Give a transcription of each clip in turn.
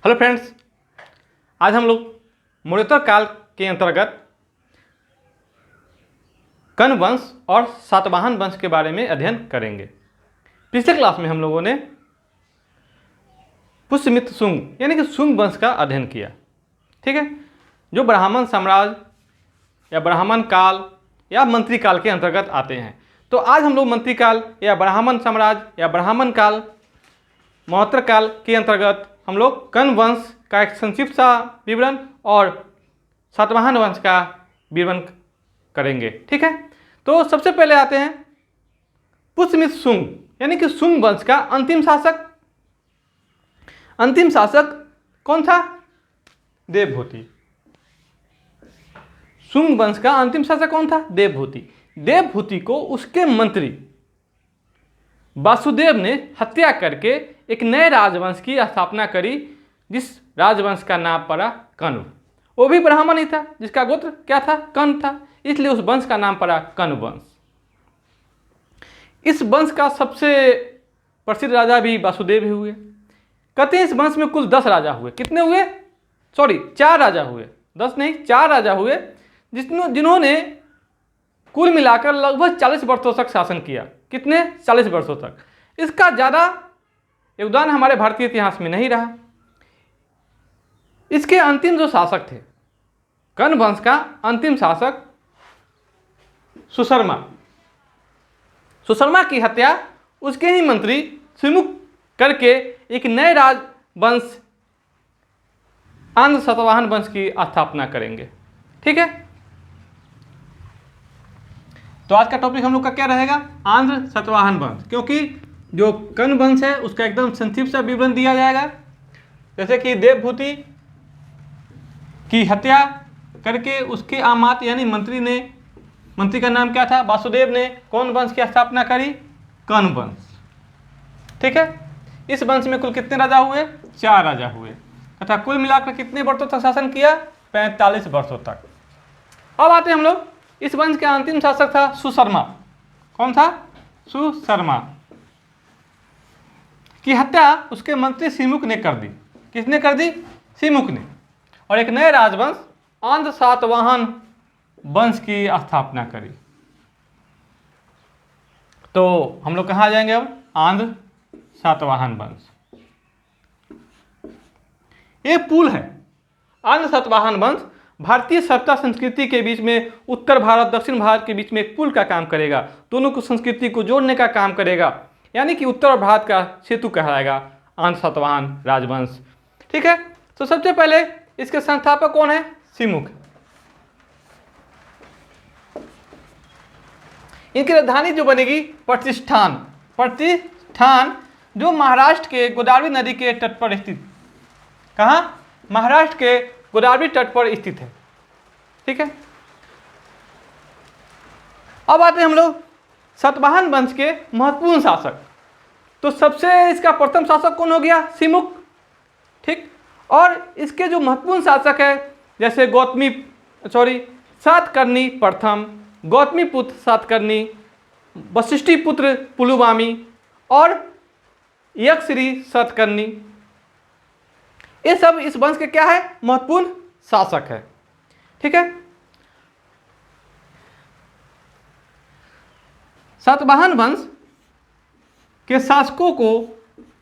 Hello friends, आज हम लोग मौर्योत्तर काल के अंतर्गत कण्व वंश और सातवाहन वंश के बारे में अध्ययन करेंगे। पिछले क्लास में हम लोगों ने पुष्यमित्र शुंग यानी कि शुंग वंश का अध्ययन किया। ठीक है, जो ब्राह्मण साम्राज्य या ब्राह्मण काल या मंत्री काल के अंतर्गत आते हैं। तो आज हम लोग मंत्री काल या ब्राह्मण साम्राज्य या ब्राह्मण काल मौर्योत्तर काल के अंतर्गत हम लोग कण्व वंश का एक संक्षिप्त सा विवरण और सातवाहन वंश का विवरण करेंगे। ठीक है, तो सबसे पहले आते हैं पुष्यमित्र शुंग यानी कि शुंग वंश का अंतिम शासक। अंतिम शासक कौन था? देवभूति। शुंग वंश का अंतिम शासक कौन था? देवभूति। देवभूति को उसके मंत्री वासुदेव ने हत्या करके एक नए राजवंश की स्थापना करी, जिस राजवंश का नाम पड़ा कण्व। वो भी ब्राह्मण ही था, जिसका गोत्र क्या था? कण्व था, इसलिए उस वंश का नाम पड़ा कण्व वंश। इस वंश का सबसे प्रसिद्ध राजा भी वासुदेव ही हुए। कहते हैं इस वंश में कुल 10 राजा हुए। कितने हुए? 4 राजा हुए, 10 नहीं 4 राजा हुए, जिन्होंने कुल मिलाकर लगभग 40 वर्षों तक शासन किया। कितने? 40 वर्षों तक। इसका ज़्यादा योगदान हमारे भारतीय इतिहास में नहीं रहा। इसके अंतिम जो शासक थे, कण्व वंश का अंतिम शासक सुशर्मा। सुशर्मा की हत्या उसके ही मंत्री सिमुक करके एक नए राजवंश आंध्र सातवाहन वंश की स्थापना करेंगे। ठीक है, तो आज का टॉपिक हम लोग का क्या रहेगा? आंध्र सातवाहन वंश। क्योंकि जो कण्व वंश है उसका एकदम संक्षिप्त सा विवरण दिया जाएगा, जैसे कि देवभूति की हत्या करके उसके आमात यानी मंत्री का नाम क्या था? वासुदेव ने कौन वंश की स्थापना करी? कण्व वंश। ठीक है, इस वंश में कुल कितने राजा हुए? 4 राजा हुए तथा कुल मिलाकर कितने वर्षों तक शासन किया? 45 वर्षों तक। अब आते हैं हम लोग, इस वंश का अंतिम शासक था सुशर्मा। कौन था? सुशर्मा की हत्या उसके मंत्री सिमुक ने कर दी। किसने कर दी? सिमुक ने। और एक नए राजवंश आंध्र सातवाहन वंश की स्थापना करी। तो हम लोग कहाँ जाएंगे अब? आंध्र सातवाहन वंश। एक पुल है। आंध्र सातवाहन वंश भारतीय सत्ता संस्कृति के बीच में उत्तर भारत दक्षिण भारत के बीच में एक पुल का काम करेगा। दोनों को संस्कृति को जोड़ने का काम करेगा, यानी कि उत्तर भारत का सेतु कहलाएगा आंध्र सातवाहन राजवंश। ठीक है, तो सबसे पहले इसके संस्थापक कौन है? सिमुक। इनकी राजधानी जो बनेगी प्रतिष्ठान। प्रतिष्ठान जो महाराष्ट्र के गोदावरी नदी के तट पर स्थित। कहाँ? महाराष्ट्र के गोदावरी तट पर स्थित है। ठीक है, अब आते हैं हम लोग सातवाहन वंश के महत्वपूर्ण शासक। तो सबसे इसका प्रथम शासक कौन हो गया? सिमुक। ठीक, और इसके जो महत्वपूर्ण शासक है जैसे सातकर्णी प्रथम, गौतमी पुत्र सातकर्णी, वशिष्ठी पुत्र पुलुमावी और यक्षश्री सातकर्णी, ये सब इस वंश के क्या है? महत्वपूर्ण शासक है। ठीक है, सातवाहन वंश के शासकों को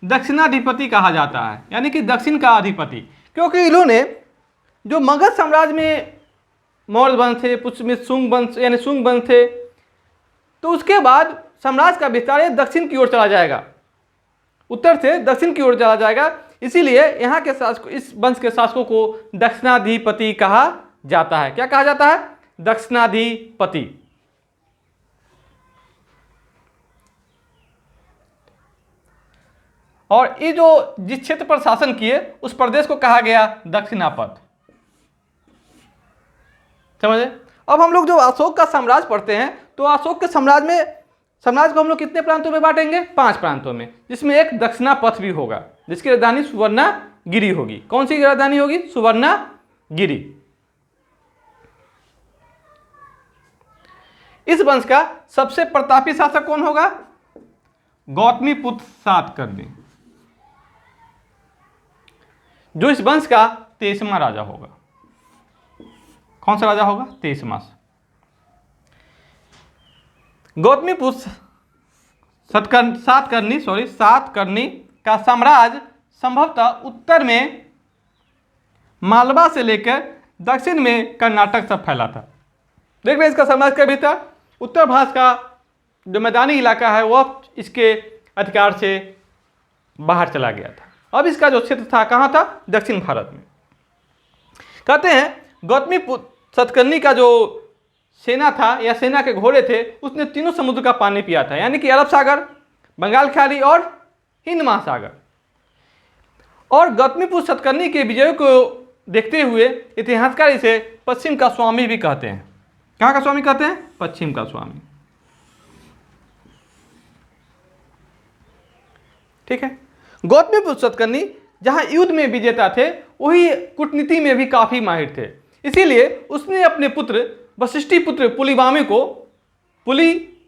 दक्षिणाधिपति कहा जाता है, यानी कि दक्षिण का अधिपति, क्योंकि इन्होंने जो मगध साम्राज्य में मौर्य वंश थे, पुष्यमित्र शुंग वंश यानी शुंग वंश थे, तो उसके बाद साम्राज्य का विस्तार दक्षिण की ओर चला जाएगा, उत्तर से दक्षिण की ओर चला जाएगा। इसीलिए यहाँ के शासक, इस वंश के शासकों को दक्षिणाधिपति कहा जाता है। क्या कहा जाता है? दक्षिणाधिपति। और ये जो जिस क्षेत्र पर शासन किए उस प्रदेश को कहा गया दक्षिणापथ। समझे? अब हम लोग जो अशोक का साम्राज्य पढ़ते हैं, तो अशोक के साम्राज्य को हम लोग कितने प्रांतों में बांटेंगे? 5 प्रांतों में, जिसमें एक दक्षिणापथ भी होगा, जिसकी राजधानी सुवर्णागिरी होगी। कौन सी राजधानी होगी? सुवर्णागिरी। इस वंश का सबसे प्रतापी शासक कौन होगा? गौतमी पुत्र सातकर्णी। जो इस वंश का 23वां राजा होगा। कौन सा राजा होगा? 23वां। गौतमीपुत्र सातकर्णी का साम्राज्य संभवतः उत्तर में मालवा से लेकर दक्षिण में कर्नाटक तक फैला था। देख रहे हैं इसका साम्राज्य का भीतर उत्तर भारत का जो मैदानी इलाका है वह इसके अधिकार से बाहर चला गया था। अब इसका जो क्षेत्र था कहाँ था? दक्षिण भारत में। कहते हैं गौतमीपुत्र सातकर्णी का जो सेना था या सेना के घोड़े थे उसने तीनों समुद्र का पानी पिया था, यानी कि अरब सागर, बंगाल खाड़ी और हिंद महासागर। और गौतमीपुत्र सातकर्णी के विजयों को देखते हुए इतिहासकार इसे पश्चिम का स्वामी भी कहते हैं। कहाँ का स्वामी कहते हैं? पश्चिम का स्वामी। ठीक है। गौतमीपुत्र सातकर्णी जहां युद्ध में विजेता थे वही कूटनीति में भी काफी माहिर थे। इसीलिए उसने अपने पुत्र वशिष्ठी पुत्र पुलिमामी को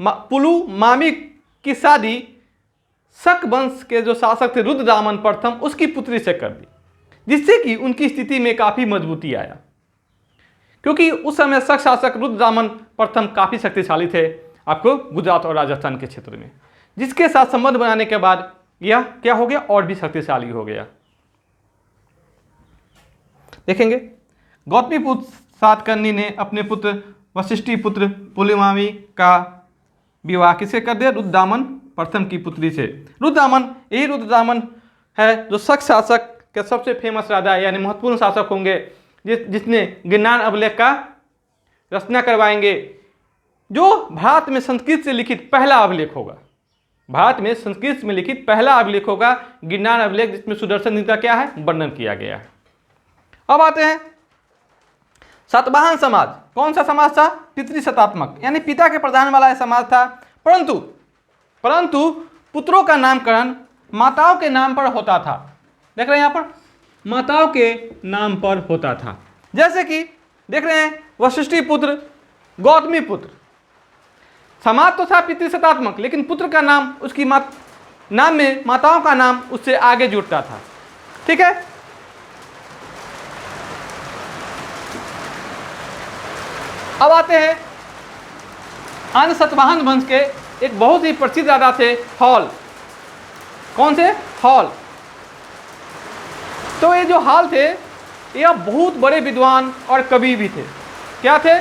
पुलुमामी की शादी शक वंश के जो शासक थे रुद्रदामन प्रथम उसकी पुत्री से कर दी, जिससे कि उनकी स्थिति में काफी मजबूती आया। क्योंकि उस समय शक शासक रुद्रदामन प्रथम काफी शक्तिशाली थे आपको गुजरात और राजस्थान के क्षेत्र में, जिसके साथ संबंध बनाने के बाद यह क्या हो गया? और भी शक्तिशाली हो गया। देखेंगे गौतमीपुत्र सातकर्णी ने अपने पुत्र वशिष्ठी पुत्र पुलिमामी का विवाह किससे कर दिया? रुद्रदामन प्रथम की पुत्री से। यही रुद्रदामन है जो शक शासक के सबसे फेमस राजा यानी महत्वपूर्ण शासक होंगे, जिसने गिरनार अभिलेख का रचना करवाएंगे, जो भारत में संस्कृत से लिखित पहला अभिलेख होगा। भारत में संस्कृत में लिखित पहला अभिलेख होगा गिरनार अभिलेख, जिसमें सुदर्शन युद्ध का क्या है? वर्णन किया गया है। अब आते हैं सातवाहन समाज। कौन सा समाज था? पितृशतात्मक, यानी पिता के प्रधान वाला समाज था। परंतु पुत्रों का नामकरण माताओं के नाम पर होता था। देख रहे हैं यहाँ पर, माताओं के नाम पर होता था। जैसे कि देख रहे हैं वशिष्ठी पुत्र, गौतमी पुत्र। समाज तो था पितृशतात्मक, लेकिन पुत्र का नाम उसकी नाम में माताओं का नाम उससे आगे जुड़ता था। ठीक है। अब आते हैं अन्य सातवाहन वंश के एक बहुत ही प्रसिद्ध राजा थे हॉल। कौन से? हॉल। तो ये जो हॉल थे यह बहुत बड़े विद्वान और कवि भी थे। क्या थे?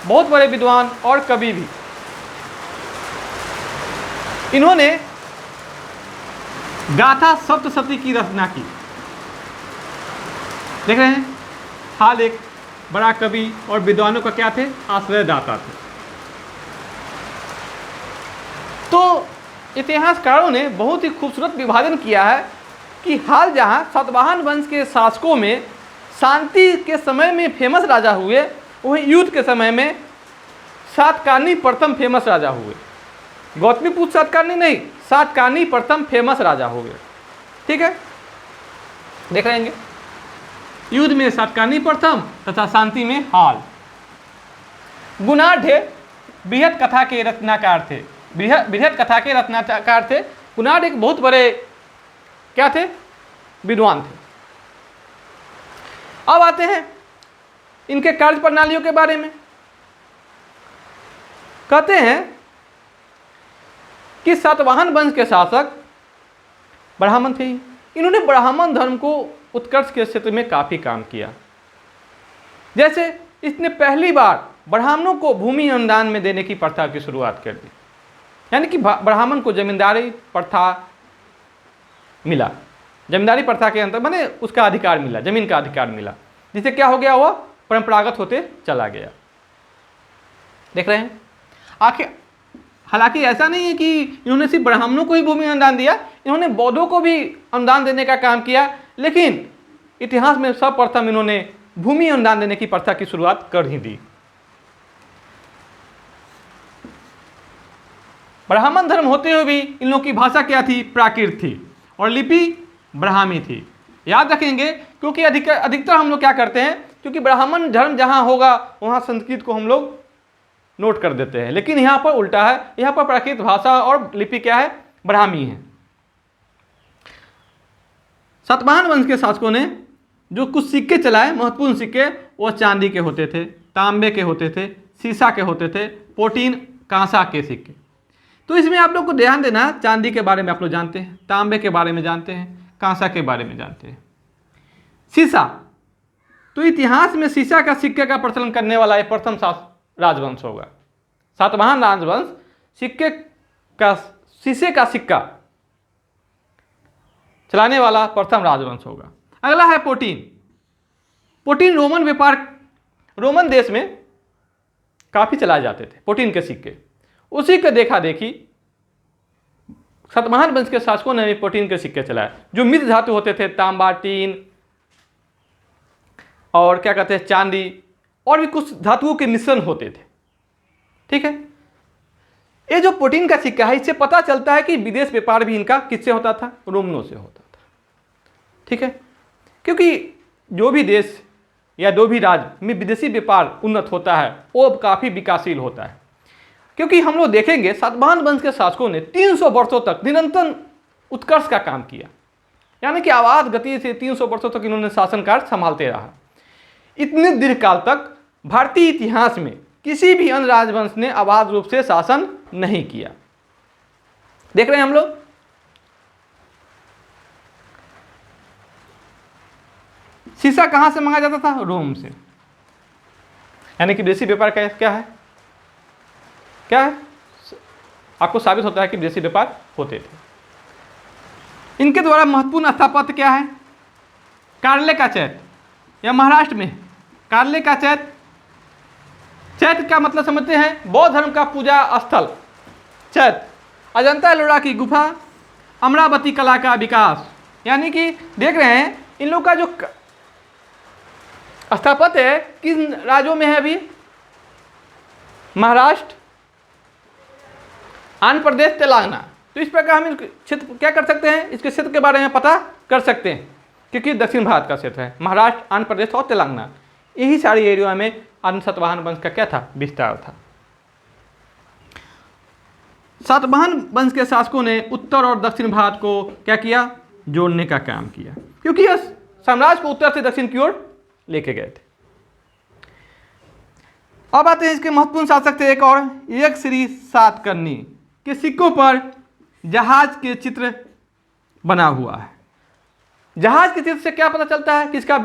बहुत बड़े विद्वान और कवि भी। इन्होंने गाथा सप्तशती की रचना की। देख रहे हैं, हाल एक बड़ा कवि और विद्वानों का क्या थे? आश्रयदाता थे। तो इतिहासकारों ने बहुत ही खूबसूरत विभाजन किया है कि हाल जहां सातवाहन वंश के शासकों में शांति के समय में फेमस राजा हुए, वहीं युद्ध के समय में सातकर्णी प्रथम फेमस राजा हुए। गौतमीपुत्र सातकर्णी नहीं, सातकर्णी प्रथम फेमस राजा हो गए। ठीक है, देख रहेंगे युद्ध में सातकर्णी प्रथम तथा शांति में हाल। गुणाढ़ बृहद कथा के रचनाकार थे। बृहद कथा के रचनाकार थे। गुणाढ़ एक बहुत बड़े क्या थे? विद्वान थे। अब आते हैं इनके कार्य प्रणालियों के बारे में। कहते हैं कि सातवाहन वंश के शासक ब्राह्मण थे। इन्होंने ब्राह्मण धर्म को उत्कर्ष के क्षेत्र में काफी काम किया। जैसे इसने पहली बार ब्राह्मणों को भूमि अनुदान में देने की प्रथा की शुरुआत कर दी, यानी कि ब्राह्मण को जमींदारी प्रथा मिला। जमींदारी प्रथा के अंतर माने उसका अधिकार मिला, जमीन का अधिकार मिला, जिससे क्या हो गया? वह परंपरागत होते चला गया। देख रहे हैं आखिर हालांकि ऐसा नहीं है कि इन्होंने सिर्फ ब्राह्मणों को ही भूमि अनुदान दिया, इन्होंने बौद्धों को भी अनुदान देने का काम किया, लेकिन इतिहास में सर्वप्रथम इन्होंने भूमि अनुदान देने की प्रथा की शुरुआत कर ही दी। ब्राह्मण धर्म होते हुए भी इन लोगों की भाषा क्या थी? प्राकृत थी और लिपि ब्राह्मी थी। याद रखेंगे, क्योंकि अधिकतर हम लोग क्या करते हैं, क्योंकि ब्राह्मण धर्म जहां होगा वहां संस्कृत को हम लोग नोट कर देते हैं, लेकिन यहाँ पर उल्टा है। यहाँ पर प्राकृत भाषा और लिपि क्या है? ब्राह्मी है। सातवाहन वंश के शासकों ने जो कुछ सिक्के चलाए महत्वपूर्ण सिक्के, वो चांदी के होते थे, तांबे के होते थे, सीसा के होते थे, प्रोटीन कांसा के सिक्के। तो इसमें आप लोग को ध्यान देना, चांदी के बारे में आप लोग जानते हैं, तांबे के बारे में जानते हैं, कांसा के बारे में जानते हैं। सीसा, तो इतिहास में सीसा का सिक्के का प्रचलन करने वाला ये प्रथम राजवंश होगा। सातवाहन राजवंश सिक्के का, शीशे का सिक्का चलाने वाला प्रथम राजवंश होगा। अगला है प्रोटीन। प्रोटीन रोमन व्यापार, रोमन देश में काफी चलाए जाते थे प्रोटीन के सिक्के। उसी के देखा देखी सातवाहन वंश के शासकों ने भी प्रोटीन के सिक्के चलाए, जो मिश्र धातु होते थे, तांबा, टीन और क्या कहते हैं चांदी, और भी कुछ धातुओं के मिश्रण होते थे। ठीक है, ये जो प्रोटीन का सिक्का है, इससे पता चलता है कि विदेश व्यापार भी इनका किससे होता था, रोमनों से होता था। ठीक है, क्योंकि जो भी देश या जो भी राज्य में विदेशी व्यापार उन्नत होता है वो काफ़ी विकासशील होता है। क्योंकि हम लोग देखेंगे सातवाहन वंश के शासकों ने 300 वर्षों तक निरंतर उत्कर्ष का काम किया, यानी कि आवाज गति से 300 वर्षों तक इन्होंने शासन कार्य संभालते रहा। इतने दीर्घ काल तक भारतीय इतिहास में किसी भी अन्य राजवंश ने आवाज रूप से शासन नहीं किया। देख रहे हैं हम लोग, शीशा कहां से मंगाया जाता था, रोम से। यानी कि विदेशी व्यापार क्या है, क्या है, आपको साबित होता है कि विदेशी व्यापार होते थे। इनके द्वारा महत्वपूर्ण स्थापत्य क्या है, कार्ले का चैत्य, या महाराष्ट्र में कार्ले का चैत्य। चैत्य का मतलब समझते हैं बौद्ध धर्म का पूजा स्थल चैत्य, अजंता एलोरा की गुफा, अमरावती कला का विकास। यानी कि देख रहे हैं इन लोग का जो स्थापत्य है किन राज्यों में है अभी, महाराष्ट्र, आंध्र प्रदेश, तेलंगाना। तो इस प्रकार हम क्षेत्र क्या कर सकते हैं, इसके क्षेत्र के बारे में पता कर सकते हैं, क्योंकि दक्षिण भारत का क्षेत्र है, महाराष्ट्र, आंध्र प्रदेश और तेलंगाना। यही सारी एरिया में आदि सातवाहन वंश का क्या था, विस्तार था। सातवाहन वंश के शासकों ने उत्तर और दक्षिण भारत को क्या किया, जोड़ने का काम किया, क्योंकि यह साम्राज्य को उत्तर से दक्षिण की ओर लेके गए थे। अब आते हैं इसके महत्वपूर्ण शासक थे एक और, एक श्री सातकर्णी के सिक्कों पर जहाज के चित्र बना हुआ है। जहाज के चित्र से क्या पता चलता है कि इसका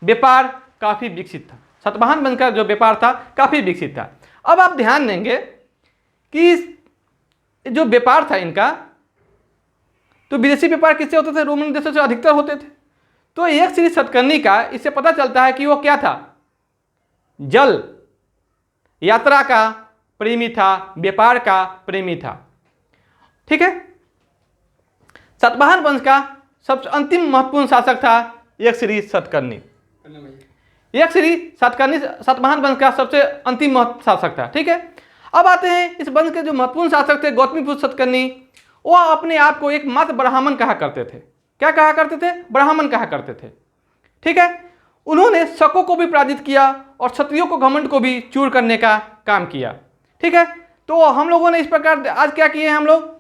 व्यापार काफी विकसित था, सातवाहन वंश का जो व्यापार था काफी विकसित था। अब आप ध्यान देंगे कि जो व्यापार था इनका, तो विदेशी व्यापार किससे होते थे, रोमन देशों से अधिकतर होते थे। तो एक श्री सातकर्णी का इससे पता चलता है कि वो क्या था, जल यात्रा का प्रेमी था, व्यापार का प्रेमी था। ठीक है, सातवाहन वंश का सबसे अंतिम महत्वपूर्ण शासक था एक श्री सातकर्णी। एक श्री सातकर्णी सातवाहन वंश का सबसे अंतिम शासक था। ठीक है, अब आते हैं इस वंश के जो महत्वपूर्ण शासक थे गौतमीपुत्र सातकर्णी। वो अपने आप को एक मात्र ब्राह्मण कहा करते थे। क्या कहा करते थे, ब्राह्मण कहा करते थे। ठीक है, उन्होंने शकों को भी पराजित किया और क्षत्रियों को घमंड को भी चूर करने का काम किया। ठीक है, तो हम लोगों ने इस प्रकार आज क्या किए हैं, हम लोग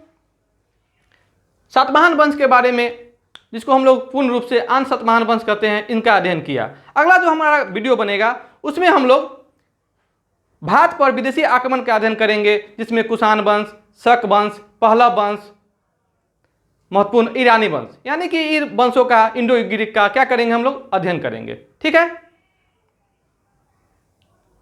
सातवाहन वंश के बारे में, जिसको हम लोग पूर्ण रूप से आन सातवाहन वंश कहते हैं, इनका अध्ययन किया। अगला जो हमारा वीडियो बनेगा उसमें हम लोग भारत पर विदेशी आक्रमण का अध्ययन करेंगे, जिसमें कुषाण वंश, शक वंश, पहलव वंश, महत्वपूर्ण ईरानी वंश, यानी कि इन वंशों का, इंडो ग्रीक का क्या करेंगे हम लोग, अध्ययन करेंगे। ठीक है।